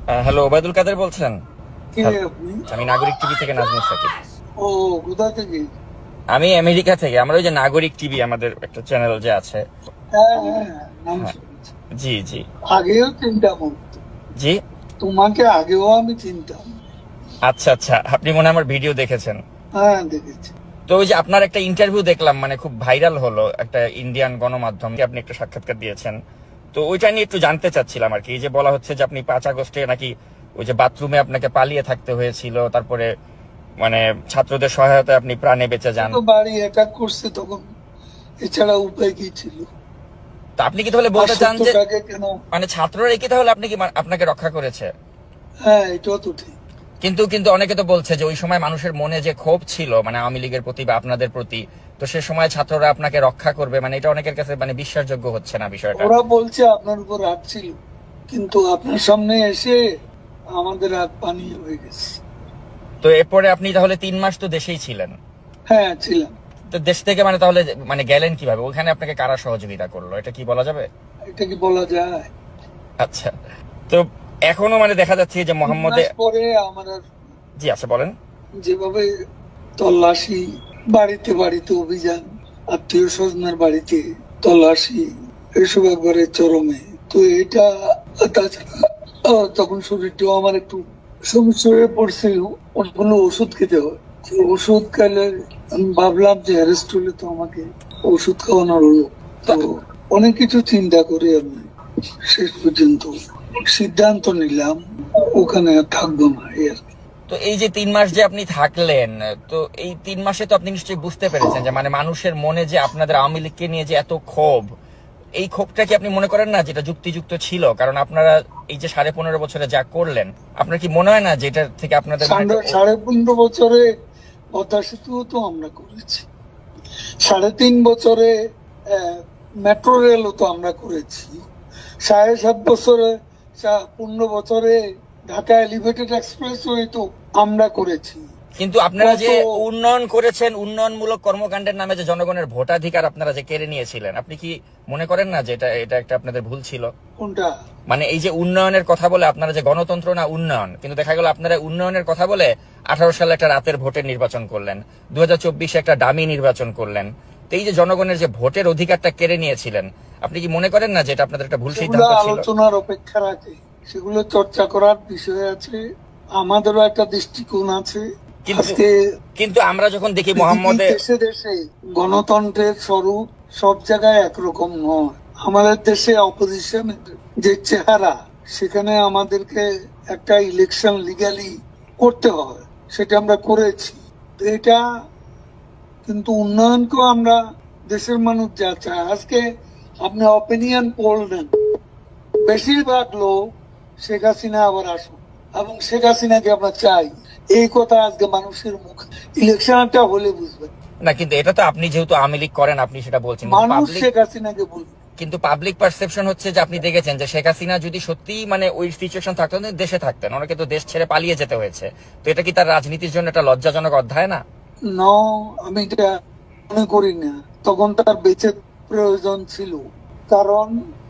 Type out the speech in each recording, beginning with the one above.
Hello, Obaidul Quader বলছেন? কে হ্যাঁ, আপনি? আমি নাগরিক টিভি থেকে নাজমুল সাকিব। ও, কোথা থেকে? আমি আমেরিকা থেকে। আমরা ওই যে নাগরিক টিভি, আমাদের একটা চ্যানেল যে আছে। হ্যাঁ হ্যাঁ হ্যাঁ, নাম হ্যাঁ, শুনেছি। জি জি। আগেও চিনতাম আমি। জি। তোমাকে আগেও আমি চিনতাম। আচ্ছা আচ্ছা, আপনি মনে হয় আমার ভিডিও দেখেছেন। হ্যাঁ, দেখেছি। তো ওই যে আপনার একটা ইন্টারভিউ দেখলাম, মানে খুব ভাইরাল হলো একটা ইন্ডিয়ান গণমাধ্যমে, আপনি একটা সাক্ষাৎকার দিয়েছেন। তো ওইটা নিয়ে একটু জানতে চাচ্ছিলাম আর কি। এই যে বলা হচ্ছে যে আপনি 5 আগস্টে নাকি ওই যে বাথরুমে আপনাকে পালিয়ে থাকতে হয়েছিল, তারপরে মানে ছাত্রদের সহায়তায় আপনি প্রাণে বেঁচে যান। তো বাড়ি অ্যাটাক করছে তখন, এছাড়া উপায় কি ছিল? তো আপনি কি তাহলে আর বলতে চান যে সত্যটাকে কেন? মানে ছাত্ররা কি তাহলে আপনি কি আপনাকে রক্ষা করেছে? হ্যাঁ, এটাও তো ঠিক। কিন্তু কিন্তু অনেকে তো বলছে যে ওই সময় মানুষের মনে যে ক্ষোভ ছিল মানে আওয়ামী লীগের প্রতি বা আপনাদের প্রতি, তো সে সময় ছাত্ররা আপনাকে রক্ষা করবে, মানে এটা অনেকের কাছে মানে বিশ্বাসযোগ্য হচ্ছে না বিষয়টা। ওরা বলছে আপনার উপর রাগ ছিল, কিন্তু আপনার সামনে এসে আমাদের রাগ পানি হয়ে গেছে। তো এরপরে আপনি তাহলে 3 মাস তো দেশেই ছিলেন। হ্যাঁ, ছিলাম। তো দেশ থেকে মানে তাহলে মানে গেলেন কিভাবে? ওখানে আপনাকে কারা সহযোগিতা করলো, এটা কি বলা যাবে? এটা কি বলা যায়? আচ্ছা। তো এখনো মানে দেখা যাচ্ছে যে 3 মাস পরে আমার আর জি আচ্ছা বলেন। যেভাবে তল্লাশি, বাড়িতে বাড়িতে অভিযান, আত্মীয় স্বজনের বাড়িতে তল্লাশি, এসব একবারে চরমে। তো এটা, তাছাড়া তখন শরীরটাও আমার একটু সমস্যা হয়ে পড়ছে। অনেকগুলো ওষুধ খেতে হয়। তো ওষুধ খেলে আমি ভাবলাম যে অ্যারেস্ট হলে তো আমাকে ওষুধ খাওয়ানোর হলো। তো অনেক কিছু চিন্তা করে আমি শেষ পর্যন্ত সিদ্ধান্ত নিলাম ওখানে আর থাকবো না, এই আর কি। তো এই যে 3 মাস যে আপনি থাকলেন, তো এই 3 মাসে তো আপনি নিশ্চয়ই বুঝতে পেরেছেন যে মানে মানুষের মনে যে আপনাদের আওয়ামী লীগকে নিয়ে যে এত ক্ষোভ, এই ক্ষোভটা কি আপনি মনে করেন না যেটা যুক্তিযুক্ত ছিল? কারণ আপনারা এই যে 15.5 বছরে যা করলেন, আপনার কি মনে হয় না যে এটা থেকে আপনাদের মানে একটা 15.5 বছরে পদ্মা সেতু তো আমরা করেছি। 3.5 বছরে মেট্রো রেলও তো আমরা করেছি। 7.5 বছরে, 15 বছরে ঢাকা এলিভেটেড এক্সপ্রেস তো আমরা করেছি। কিন্তু আপনারা কত যে উন্নয়ন করেছেন, উন্নয়নমূলক কর্মকাণ্ডের নামে যে জনগণের ভোটাধিকার আপনারা যে কেড়ে নিয়েছিলেন, আপনি কি মনে করেন না যে এটা এটা একটা আপনাদের ভুল ছিল? কোনটা? মানে এই যে উন্নয়নের কথা বলে আপনারা যে গণতন্ত্র না উন্নয়ন, কিন্তু দেখা গেল আপনারা উন্নয়নের কথা বলে 18 সালে একটা রাতের ভোটের নির্বাচন করলেন, 2024 একটা ডামি নির্বাচন করলেন। তো এই যে জনগণের যে ভোটের অধিকারটা কেড়ে নিয়েছিলেন, আপনি কি মনে করেন না যে এটা আপনাদের একটা ভুল সেগুলো সিদ্ধান্ত ছিল? আলোচনার অপেক্ষা রাখে, সেগুলো চর্চা করার বিষয় আছে। আমাদেরও একটা দৃষ্টিকোণ আছে। কিন্তু আজকে কিন্তু আমরা যখন দেখি পৃথিবীর মোহাম্মদে, দেশে দেশে গণতন্ত্রের স্বরূপ সব জায়গায় একরকম নয়। আমাদের দেশে অপোজিশনের যে চেহারা, সেখানে আমাদেরকে একটা ইলেকশন লিগালি করতে হয়, সেটা আমরা করেছি। তো এটা কিন্তু উন্নয়নকেও আমরা, দেশের মানুষ যা চায়, আজকে আপনি অপিনিয়ন পোল নেন, বেশিরভাগ লোক শেখ হাসিনা আবার আসুন এবং শেখ হাসিনাকে আমরা চাই, এই কথা আজকে মানুষের মুখ। ইলেকশনটা হলে বুঝবেন। না কিন্তু এটা তো আপনি যেহেতু আওয়ামী লীগ করেন আপনি সেটা বলছেন, কিন্তু মানুষ পাবলিক, শেখ হাসিনাকে বলবে। কিন্তু পাবলিক পারসেপশন হচ্ছে যে আপনি দেখেছেন যে শেখ হাসিনা যদি সত্যি মানে ওই সিচুয়েশন থাকতেন, দেশে থাকতেন, ওনাকে তো দেশ ছেড়ে পালিয়ে যেতে হয়েছে। তো এটা কি তার রাজনীতির জন্য একটা লজ্জাজনক অধ্যায় না? ন, আমি এটা মনে করি না। তখন তার বেঁচে প্রয়োজন ছিল, কারণ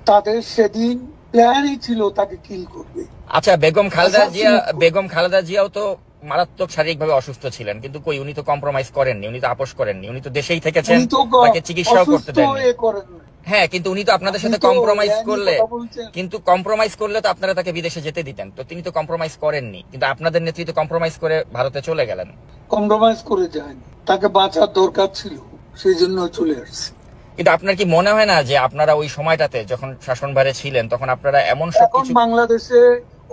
তাদের সেদিন প্ল্যানই ছিল তাকে কিল করবে। আচ্ছা, অ্যাসাসিনেট করবে। বেগম খালেদা জিয়াও তো মারাত্মক শারীরিকভাবে অসুস্থ ছিলেন, কিন্তু কই উনি তো কম্প্রোমাইজ করেননি, উনি তো আপোষ করেননি, উনি তো দেশেই থেকেছেন, উনি তো তাকে চিকিৎসাও করতে অসুস্থ দেননি। হয়ে করেন না। হ্যাঁ, কিন্তু উনি তো আপনাদের আপনি সাথে তো কম্প্রোমাইজ জ্ঞানী করলে, কথা বলছেন। কিন্তু কম্প্রোমাইজ করলে তো আপনারা তাকে বিদেশে যেতে দিতেন, তো তিনি তো কম্প্রোমাইজ করেননি, কিন্তু আপনাদের নেতৃত্ব কম্প্রোমাইজ করে ভারতে চলে গেলেন। কম্প্রোমাইজ করে যায়নি, তাকে বাঁচার দরকার ছিল, সেই জন্য চলে আসছে। কিন্তু আপনার কি মনে হয় না যে আপনারা ওই সময়টাতে যখন শাসনভারে ছিলেন তখন আপনারা এমন এখন সবকিছু, বাংলাদেশে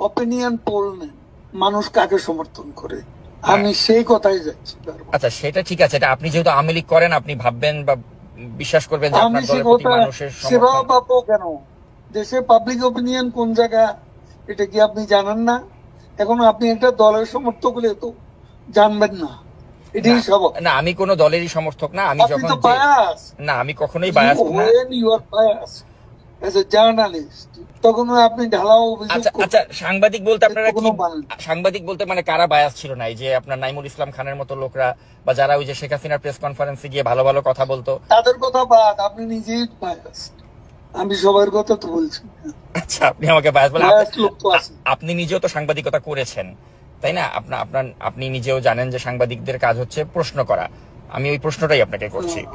অপিনিয়ন পোল নেন, মানুষ কাকে সমর্থন করে, হ্যাঁ, আমি সেই কথাই যাচ্ছি বারবার। আচ্ছা সেটা ঠিক আছে, এটা আপনি যেহেতু আওয়ামী লীগ করেন আপনি ভাববেন বা বিশ্বাস করবেন যে আমি আপনার সে দলের প্রতি কথা মানুষের সেবা সমর্থন। পাবো কেন? দেশে পাবলিক ওপিনিয়ন কোন জায়গা, এটা কি আপনি জানেন না? এখন আপনি একটা দলের সমর্থক হলে তো জানবেন না, না এটাই স্বাভাবিক। না, আমি কোনো দলেরই সমর্থক না, আমি আপনি যখন তো যে, বায়াস। না আমি কখনোই ইউ বায়াস্ট না। When you are bias as a journalist, তখন আপনি ঢালাও অভিযোগ আচ্ছা আচ্ছা, করবেন, সাংবাদিক বলতে এর তো আপনারা কি, কোনো মানে নেই। সাংবাদিক বলতে মানে কারা বায়াস ছিল না? এই যে আপনার নাইমুল ইসলাম খানের মতো লোকরা, বা যারা ওই যে শেখ হাসিনার প্রেস কনফারেন্সে গিয়ে ভালো ভালো কথা বলতো? তাদের কথা বাদ, আপনি নিজেই বায়াস। আমি সবার কথা তো বলছি না। আচ্ছা, আপনি আমাকে বায়াস বলে Biased লোক তো আছে। আপনি নিজেও তো সাংবাদিকতা করেছেন, তাই না? আপনি নিজেও জানেন যে সাংবাদিকদের কাজ হচ্ছে প্রশ্ন করা। আমি ওই প্রশ্নটাই আপনাকে করছি,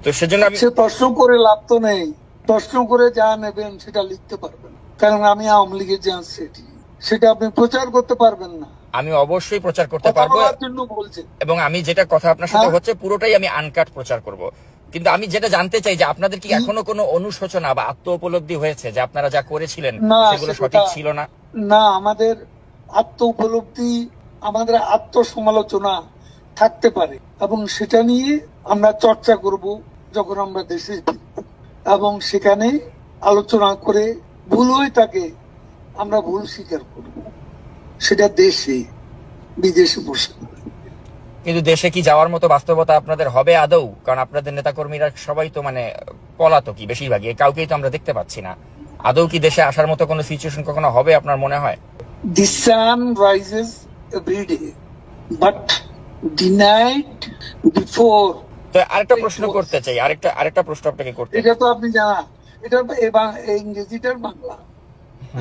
তো সেজন্য আমি সে প্রশ্ন করে লাভ তো নেই, প্রশ্ন করে যা নেবেন সেটা লিখতে পারবেন, কারণ আমি আওয়ামী লীগের যে সেটি সেটা আপনি প্রচার করতে পারবেন না। আমি অবশ্যই প্রচার করতে কথা পারবো, বলার জন্য বলছেন। এবং আমি যেটা কথা আপনার সাথে হ্যাঁ। হচ্ছে পুরোটাই আমি আনকাট প্রচার করব। কিন্তু আমি যেটা জানতে চাই যে আপনাদের কি এখনো কোনো অনুশোচনা বা আত্ম উপলব্ধি হয়েছে যে আপনারা যা করেছিলেন না, সেগুলো সেটা- সঠিক ছিল না? না, আমাদের আত্ম উপলব্ধি, আমাদের আত্মসমালোচনা থাকতে পারে, এবং সেটা নিয়ে আমরা চর্চা করব যখন আমরা দেশে ফিরব, এবং সেখানে আলোচনা করে ভুল হয়ে থাকে আমরা ভুল স্বীকার করব, সেটা দেশে বিদেশে বসে। কিন্তু দেশে কি যাওয়ার মতো বাস্তবতা আপনাদের হবে আদৌ? কারণ আপনাদের নেতাকর্মীরা সবাই তো মানে পলাতকই বেশিরভাগই, কাউকেই তো আমরা দেখতে পাচ্ছি না। আদৌ কি দেশে আসার মতো কোনো সিচুয়েশন কখনো হবে আপনার মনে হয়? The sun rises every day, but denied before. তো আরেকটা প্রশ্ন করতে চাই, আরেকটা প্রশ্ন আপনাকে করতে এটা তো আপনি জানা, এটা ইংরেজিটার বাংলা,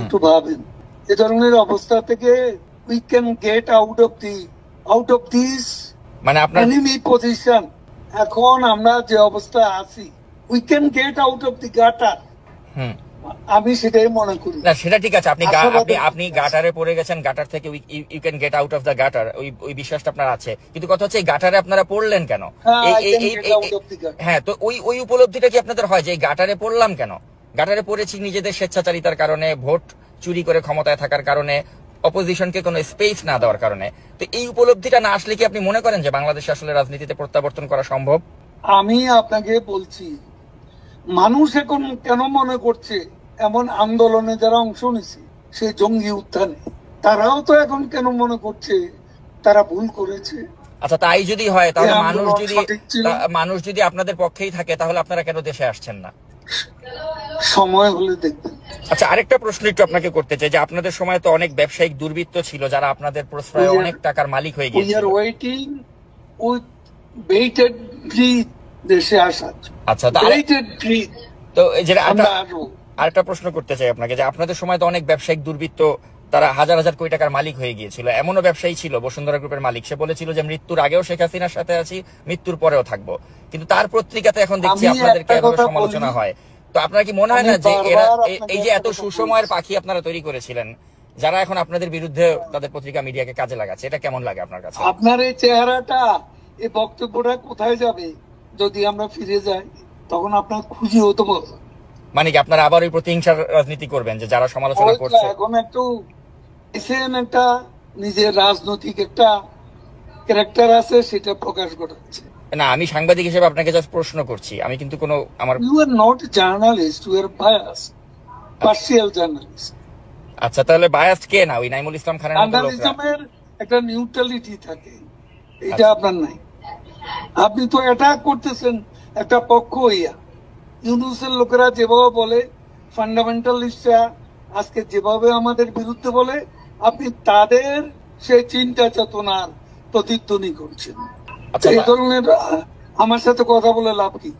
একটু ভাবেন। এ ধরনের অবস্থা থেকে we can get out of this মানে আপনার enemy position. এখন আমরা যে অবস্থা আছি, we can get out of the gutter. হুম আমি সেটাই মনে করি। না, সেটা ঠিক আছে, আপনি আশাবাদী- আপনি গাটারে পড়ে গেছেন, গাটার থেকে you can get out of the gutter, ওই বিশ্বাসটা আপনার আছে। কিন্তু কথা হচ্ছে এই গাটারে আপনারা পড়লেন কেন? হ্যাঁ, I এই- can এই- get এই- out of the gutter. হ্যাঁ, তো ওই উপলব্ধিটা কি আপনাদের হয় যে এই গাটারে পড়লাম কেন? গাটারে পড়েছি নিজেদের স্বেচ্ছাচারিতার কারণে, ভোট চুরি করে ক্ষমতায় থাকার কারণে, অপোজিশনকে কোনো স্পেস না দেওয়ার কারণে। তো এই উপলব্ধিটা না আসলে কি আপনি মনে করেন যে বাংলাদেশে আসলে রাজনীতিতে প্রত্যাবর্তন করা সম্ভব? আমি আপনাকে বলছি, মানুষ এখন কেন মনে করছে, এমন আন্দোলনে যারা অংশ নিছে, সেই জঙ্গি উত্থানে, তারাও তো এখন কেন মনে করছে তারা ভুল করেছে। আচ্ছা, তাই যদি হয় তাহলে এই আন্দোলন সঠিক ছিল। মানুষ যদি আপনাদের পক্ষেই থাকে তাহলে আপনারা কেন দেশে আসছেন না? সময় হলে দেখবেন। আচ্ছা, আরেকটা প্রশ্ন একটু আপনাকে করতে চাই যে আপনাদের সময় তো অনেক ব্যবসায়িক দুর্বৃত্ত ছিল যারা আপনাদের প্রশ্রয়ে We are- অনেক টাকার মালিক হয়ে উই গিয়েছিল। আর ওয়েটিং উইথ বেইটেড ব্রিথ দেশে আসার, আচ্ছা, বেইটেড ব্রিথ। তো এই যেটা আমরা আসবো। আরেকটা প্রশ্ন করতে চাই আপনাকে যে আপনাদের সময় তো অনেক ব্যবসায়িক দুর্বৃত্ত, তারা হাজার হাজার কোটি টাকার মালিক হয়ে গিয়েছিল। এমনও ব্যবসায়ী ছিল, বসুন্ধরা গ্রুপের মালিক, সে বলেছিল যে মৃত্যুর আগেও শেখ হাসিনার সাথে আছি, মৃত্যুর পরেও থাকবো। কিন্তু তার পত্রিকাতে এখন দেখছি আমি আপনাদেরকে একটা এভাবে কথা সমালোচনা বলি। হয়। তো আপনার কি মনে হয় আমি না যে এরা বারবার এই যে আপনাকে এত একটা কথা সুসময়ের বলছি। পাখি আপনারা তৈরি করেছিলেন, যারা এখন আপনাদের বিরুদ্ধে তাদের পত্রিকা মিডিয়াকে কাজে লাগাচ্ছে, এটা কেমন লাগে আপনার কাছে? আপনার এই চেহারাটা, এই বক্তব্যটা কোথায় যাবে যদি আমরা ফিরে যাই? তখন আপনার খুশি হতে পারবে। মানে কি আপনারা আবার ওই প্রতিহিংসার রাজনীতি করবেন যে যারা সমালোচনা করছে? এখন একটু এসেন, একটা নিজের রাজনৈতিক একটা ক্যারেক্টার আছে, সেটা প্রকাশ ঘটাচ্ছে। না, আমি সাংবাদিক হিসেবে আপনাকে জাস্ট প্রশ্ন করছি, আমি কিন্তু কোনো আমার you are not journalist, you are bias, partial journalist. আচ্ছা, তাহলে বায়াস কে? না ওই নাইমুল ইসলাম খানের মতো লোকরা? জার্নালিজমের একটা নিউট্রালিটি থাকে, এটা আপনার নাই। আপনি তো অ্যাটাক করতেছেন একটা পক্ষ হইয়া। ইউনুসের লোকেরা যেভাবে বলে, ফান্ডামেন্টালিস্টরা আজকে যেভাবে আমাদের বিরুদ্ধে বলে, আপনি তাদের সেই চিন্তা চেতনার প্রতিধ্বনি করছেন। আচ্ছা, এই ধরনের আমার সাথে কথা বলে লাভ কি?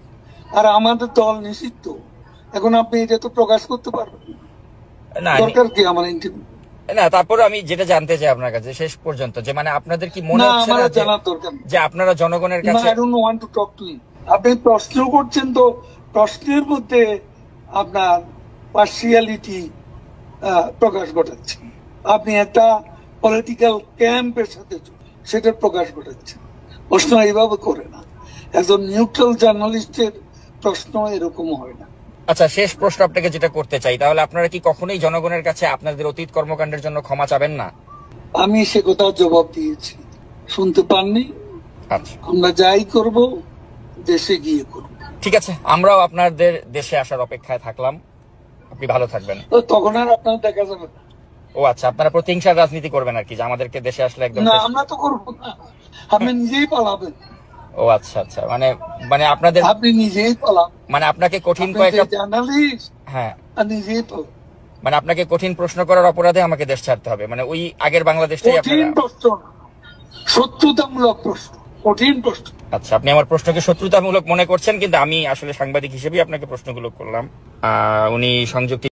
আর আমাদের দল নিষিদ্ধ, এখন আপনি এটা তো প্রকাশ করতে পারবেন না। না দরকার কি আমার ইন্টারভিউ? না, তারপরে আমি যেটা জানতে চাই আপনার কাছে শেষ পর্যন্ত, যে মানে আপনাদের কি মনে না, হচ্ছে আমার না যে- জানার দরকার নেই। যে আপনারা জনগণের No, কাছে I don't want to talk to you. আপনি প্রশ্ন করছেন, তো প্রশ্নের মধ্যে আপনার পার্সিয়ালিটি প্রকাশ ঘটাচ্ছেন। আপনি একটা পলিটিক্যাল ক্যাম্পের সাথে সেটার প্রকাশ ঘটাচ্ছেন। প্রশ্ন এইভাবে করে না, একজন নিউট্রাল জার্নালিস্টের প্রশ্ন এরকম হয় না। আচ্ছা, শেষ প্রশ্ন আপনাকে যেটা করতে চাই, তাহলে আপনারা কি কখনোই জনগণের কাছে আপনাদের অতীত কর্মকাণ্ডের জন্য ক্ষমা চাবেন না? আমি সে কথা জবাব দিয়েছি, শুনতে পাননি? আচ্ছা, আমরা যাই করব দেশে গিয়ে করব। ঠিক আছে, আমরাও আপনাদের দেশে আসার অপেক্ষায় থাকলাম। আপনি ভালো থাকবেন। তো তখন আর আপনার দেখা যাবে না। ও আচ্ছা, আপনারা প্রতিহিংসার রাজনীতি করবেন আর কি, যে আমাদেরকে দেশে আসলে একদম না, শেষ- আমরা তো করবো না, আপনি নিজেই পালাবেন। ও আচ্ছা আচ্ছা, মানে মানে আপনাদের আপনি নিজেই পালান, মানে আপনাকে কঠিন আপনি কয়েকটা, যে জার্নালিস্ট, হ্যাঁ, আর নিজেই পালান। মানে আপনাকে কঠিন প্রশ্ন করার অপরাধে আমাকে দেশ ছাড়তে হবে, মানে ওই আগের বাংলাদেশটাই কঠিন আপনারা। প্রশ্ন না, সত্যতামূলক প্রশ্ন, কঠিন প্রশ্ন। আচ্ছা, আপনি আমার প্রশ্নকে শত্রুতামূলক মনে করছেন, কিন্তু আমি আসলে সাংবাদিক হিসেবেই আপনাকে প্রশ্নগুলো করলাম। উনি সংযুক্ত